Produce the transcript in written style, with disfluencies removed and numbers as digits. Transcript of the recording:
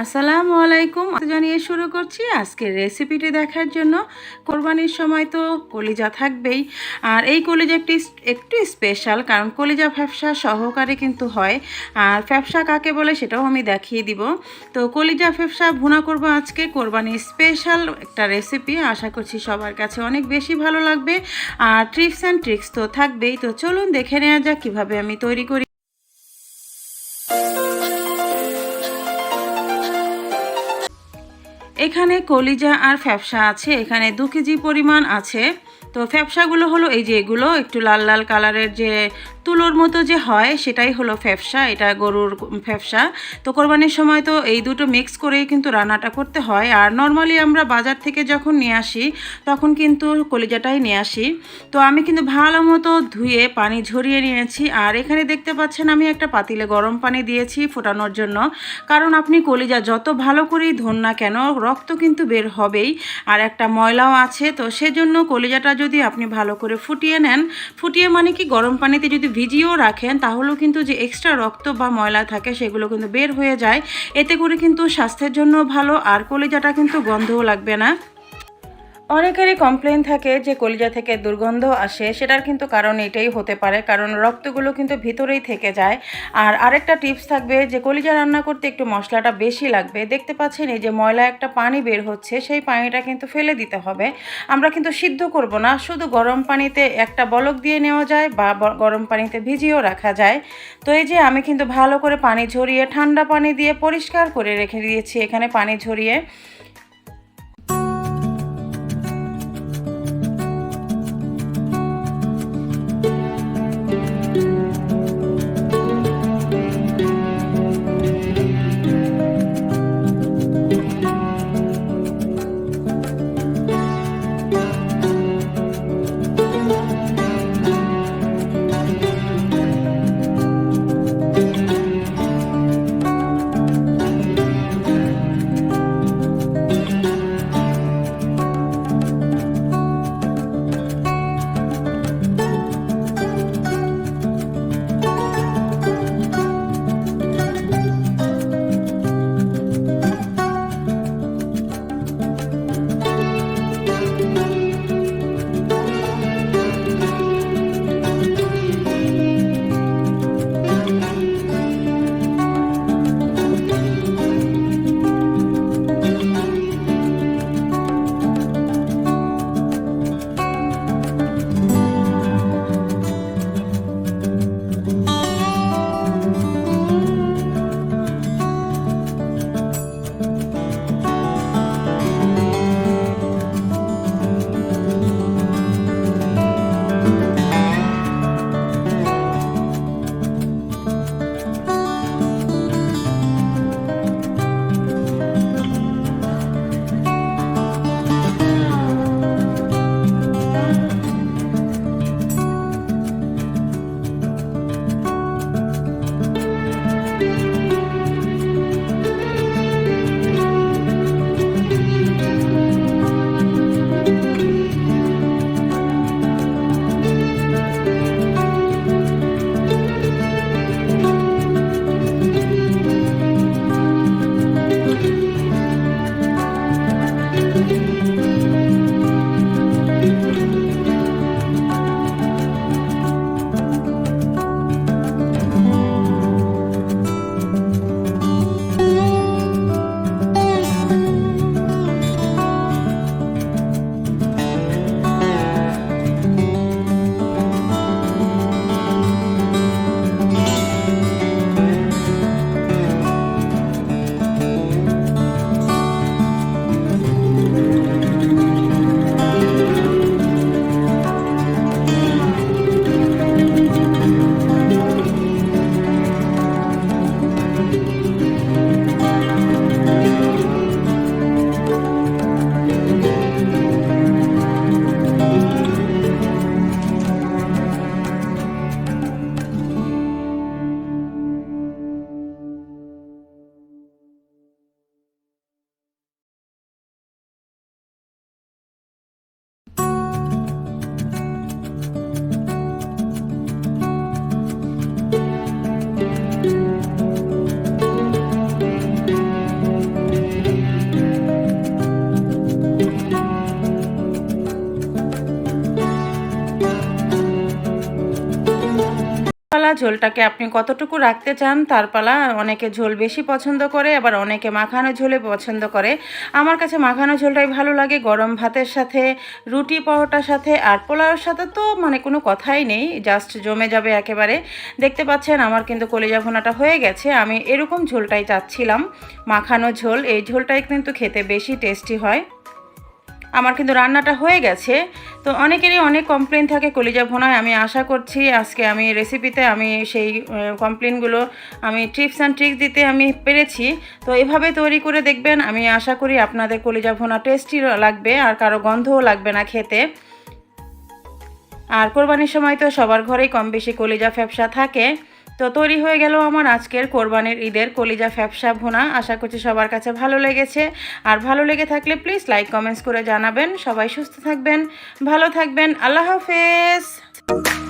আসসালামুয়ালাইকুম জানিয়ে শুরু করছি আজকের রেসিপিটি দেখার জন্য। কোরবানির সময় তো কলিজা থাকবেই, আর এই কলিজা একটু স্পেশাল, কারণ কলিজা ফ্যাপসা সহকারে কিন্তু হয়। আর ফ্যাপসা কাকে বলে সেটাও আমি দেখিয়ে দিব। তো কলিজা ফ্যাপসা ভুনা করব আজকে, কোরবানি স্পেশাল একটা রেসিপি। আশা করছি সবার কাছে অনেক বেশি ভালো লাগবে, আর টিপস অ্যান্ড ট্রিক্স তো থাকবেই। তো চলুন দেখে নেওয়া যাক কীভাবে আমি তৈরি করি। এখানে কলিজা আর ফ্যাপসা আছে, এখানে 2 কেজি পরিমাণ আছে। তো ফ্যাপসাগুলো হলো এই যে এগুলো একটু লাল লাল কালারের, যে তুলোর মতো যে হয় সেটাই হলো ফ্যাপসা, এটা গরুর ফ্যাপসা। তো কোরবানির সময় তো এই দুটো মিক্স করেই কিন্তু রান্নাটা করতে হয়। আর নর্মালি আমরা বাজার থেকে যখন নিয়ে আসি তখন কিন্তু কলিজাটাই নিয়ে আসি। তো আমি কিন্তু ভালো মতো ধুয়ে পানি ঝরিয়ে নিয়েছি। আর এখানে দেখতে পাচ্ছেন আমি একটা পাতিলে গরম পানি দিয়েছি ফোটানোর জন্য, কারণ আপনি কলিজা যত ভালো করেই ধোন না কেন রক্ত কিন্তু বের হবেই, আর একটা ময়লাও আছে। তো সেজন্য কলিজাটা যদি আপনি ভালো করে ফুটিয়ে নেন, ফুটিয়ে মানে কি গরম পানিতে যদি ভিজিয়েও রাখেন, তাহলেও কিন্তু যে এক্সট্রা রক্ত বা ময়লা থাকে সেগুলো কিন্তু বের হয়ে যায়। এতে করে কিন্তু স্বাস্থ্যের জন্য ভালো, আর কলিজাটা কিন্তু গন্ধও লাগবে না। অনেকেরই কমপ্লেন থাকে যে কলিজা থেকে দুর্গন্ধ আসে, সেটার কিন্তু কারণ এটাই হতে পারে, কারণ রক্তগুলো কিন্তু ভিতরেই থেকে যায়। আর আরেকটা টিপস থাকবে যে কলিজা রান্না করতে একটু মশলাটা বেশি লাগবে। দেখতে পাচ্ছেন এই যে ময়লা একটা পানি বের হচ্ছে, সেই পানিটা কিন্তু ফেলে দিতে হবে। আমরা কিন্তু সিদ্ধ করব না, শুধু গরম পানিতে একটা বলক দিয়ে নেওয়া যায় বা গরম পানিতে ভিজিয়েও রাখা যায়। তো এই যে আমি কিন্তু ভালো করে পানি ঝরিয়ে ঠান্ডা পানি দিয়ে পরিষ্কার করে রেখে দিয়েছি এখানে পানি ঝরিয়ে। ঝোলটাকে আপনি কতটুকু রাখতে চান তার পালা। অনেকে ঝোল বেশি পছন্দ করে, আবার অনেকে মাখানো ঝোলে পছন্দ করে। আমার কাছে মাখানো ঝোলটাই ভালো লাগে, গরম ভাতের সাথে, রুটি পরোটার সাথে, আর পোলাওয়ের সাথে তো মানে কোনো কথাই নেই, জাস্ট জমে যাবে একেবারে। দেখতে পাচ্ছেন আমার কিন্তু কলিজা ভুনাটা হয়ে গেছে। আমি এরকম ঝোলটাই চাচ্ছিলাম, মাখানো ঝোল। এই ঝোলটাই কিন্তু খেতে বেশি টেস্টি হয়। আমার কিন্তু রান্নাটা হয়ে গেছে। তো অনেকেরই অনেক কমপ্লেন থাকে কলিজা ভুনায়। আমি আশা করছি আজকে আমি রেসিপিতে আমি সেই কমপ্লেনগুলো আমি টিপস অ্যান্ড ট্রিক্স দিতে আমি পেরেছি। তো এভাবে তৈরি করে দেখবেন, আমি আশা করি আপনাদের কলিজা ভুনা টেস্টি লাগবে আর কারো গন্ধও লাগবে না খেতে। আর কোরবানির সময় তো সবার ঘরেই কম বেশি কলিজা ফ্যাপসা থাকে। তো তৈরি হয়ে গেল আমার আজকের কোরবানির ঈদের কলিজা ফ্যাপসা ভুনা। আশা করছি সবার কাছে ভালো লেগেছে। আর ভালো লেগে থাকলে প্লিজ লাইক কমেন্টস করে জানাবেন। সবাই সুস্থ থাকবেন, ভালো থাকবেন। আল্লাহ হাফেজ।